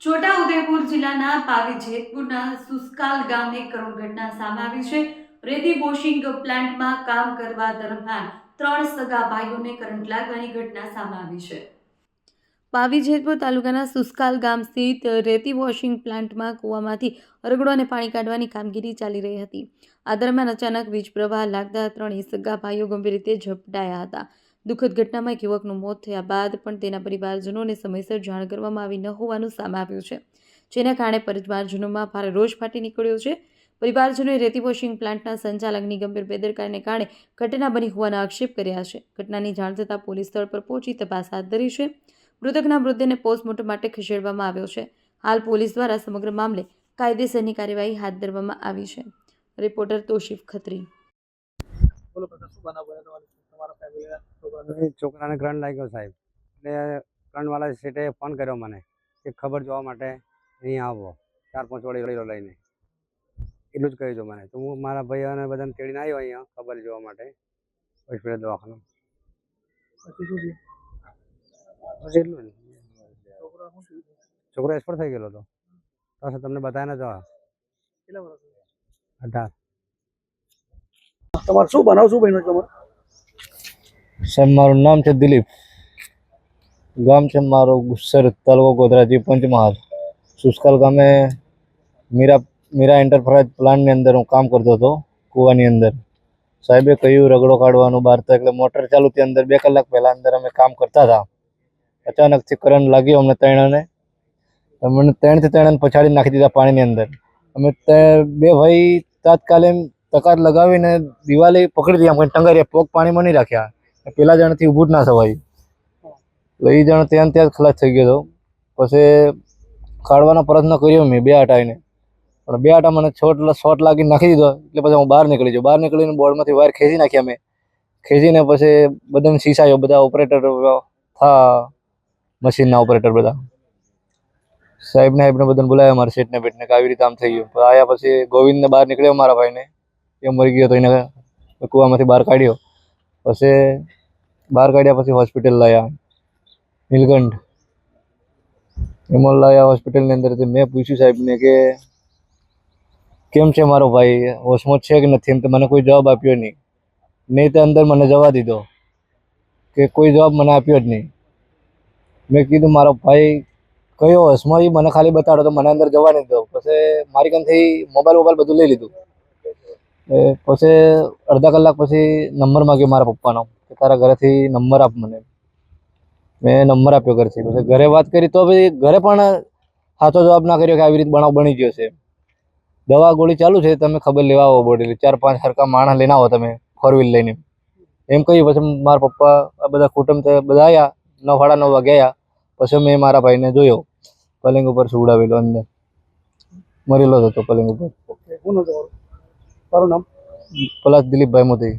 છોટાઉદેપુર જિલ્લાના પાવી જેતપુરના સુસ્કાલ ગામે કરુણ ઘટના સામે આવી છે। રેતી વોશિંગ પ્લાન્ટમાં કામ કરવા દરમિયાન 3 સગા ભાઈઓને કરંટ લાગવાની ઘટના સામે આવી છે। પાવી જેતપુર તાલુકાના સુસ્કાલ ગામ સ્થિત રેતી વોશિંગ પ્લાન્ટમાં કૂવામાંથી રગડો અને પાણી કાઢવાની કામગીરી ચાલી રહી હતી। આ દરમિયાન અચાનક વીજ પ્રવાહ લાગતા 3 સગા ભાઈઓ ગંભીર રીતે ઝપટાયા હતા। દુઃખદ ઘટનામાં એક યુવકનું મોત થયા બાદ પણ તેના પરિવારજનોને સમયસર જાણ કરવામાં આવી ન હોવાનું સામે આવ્યું છે, જેના કારણે પરિવારજનોમાં ભારે રોષ ફાટી નીકળ્યો છે। પરિવારજનોએ રેતી વોશિંગ પ્લાન્ટના સંચાલકની ગંભીર બેદરકારીને કારણે ઘટના બની હોવાના આક્ષેપ કર્યા છે। ઘટનાની જાણ થતાં પોલીસ સ્થળ પર પહોંચી તપાસ હાથ ધરી છે। મૃતકના મૃતદેહને પોસ્ટમોર્ટમ માટે ખસેડવામાં આવ્યો છે। હાલ પોલીસ દ્વારા સમગ્ર મામલે કાયદેસરની કાર્યવાહી હાથ ધરવામાં આવી છે। રિપોર્ટર તોશીફ ખત્રી। છોકરાને કરંટ લાગ્યો સાહેબ, એટલે કરંટવાળા સેટે ફોન કર્યો મને કે ખબર જોવા માટે અહીં આવો, 4-5 વડીલો લઈને એટલું જ કહ્યું હતું મને। તો હું મારા ભાઈઓને બધાને તેડીને આવ્યો અહીંયા ખબર જોવા માટે હોસ્પિટલ દવાખાનું। પછી એટલું જ, છોકરો એક્સપર્ટ થઈ ગયેલો હતો તો તમને બતાવ્યા નતા। 18। તમારું શું બનાવ શું બન્યું તમારું? સાહેબ મારું નામ છે દિલીપ, ગામ છે મારું ગુસ્સર, તાલુકો ગોધરાજી, પંચમહાલ। સુસ્કાલ ગામે મીરા એન્ટરપ્રાઇઝ પ્લાન્ટની અંદર હું કામ કરતો હતો કૂવાની અંદર। સાહેબે કહ્યું રગડો કાઢવાનું બહાર, તો એટલે મોટર ચાલુ હતી અંદર। 2 કલાક પહેલાં અંદર અમે કામ કરતા હતા, અચાનકથી કરંટ લાગ્યો અમને ત્રણેયને। અમને 3 પછાડી નાખી દીધા પાણીની અંદર। અમે 2 ભાઈ તાત્કાલિક તકાત લગાવીને દિવાલે પકડી દીધા, અમે ટંગાર્યા, પગ પાણીમાં નહીં રાખ્યા। પેલા જણથી ઊભું જ ના થવાય, એટલે એ જણ ત્યાં જ ખલાસ થઈ ગયો હતો। પછી કાઢવાનો પ્રયત્ન કર્યો મેં 2 આટા આવીને, પણ 2 આટા મને શોર્ટ લાગીને નાખી દીધો। એટલે પછી હું બહાર નીકળી ગયો। બહાર નીકળીને બોર્ડમાંથી વાયર ખેંચી નાખ્યા મેં। ખેંચીને પછી બધાને શીશાયો, બધા ઓપરેટર થા મશીનના ઓપરેટર બધા સાહેબને બધાને બોલાવ્યા, મારા શેઠને બેટને કે આવી રીતે આમ થઈ ગયું। આવ્યા પછી ગોવિંદને બહાર નીકળ્યો, મારા ભાઈને એ મરી ગયો તો એને કૂવામાંથી બહાર કાઢ્યો। પછી બહાર કાઢ્યા પછી હોસ્પિટલ લાવ્યા, નીલકંઠ એમાં લાવ્યા હોસ્પિટલની અંદરથી। મેં પૂછ્યું સાહેબને કે કેમ છે મારો ભાઈ, હોશમાં છે કે નથી? એમ તો મને કોઈ જવાબ આપ્યો નહીં તો અંદર મને જવા દીધો, કે કોઈ જવાબ મને આપ્યો જ નહીં। મેં કીધું મારો ભાઈ કયો હોશમાં, એ મને ખાલી બતાડો તો મને અંદર જવા નહીં દો। પછી મારી કાનથી મોબાઈલ બધું લઈ લીધું। પછી અડધા કલાક પછી નંબર માગ્યો મારા પપ્પાનો કે તારા ઘરેથી નંબર આપ મને। મેં નંબર આપ્યો ઘરેથી। પછી ઘરે વાત કરી તો પછી ઘરે પણ સાચો જવાબ ના કર્યો કે આવી રીતે બનાવ બની ગયો છે, દવા ગોળી ચાલુ છે, તમે ખબર લેવા આવો બોડી, 4-5 સરખા માણસ લઈને આવો તમે 4 વ્હીલ લઈને, એમ કહ્યું। પછી મારા પપ્પા આ બધા કુટુંબ બધા આવ્યા, 9-9:30 વાગે આવ્યા। પછી મેં મારા ભાઈને જોયો પલંગ ઉપર સુવડાવેલો, અંદર મરેલો હતો પલંગ ઉપર। તારું નામ? પલાશ દિલીપભાઈ મોદી।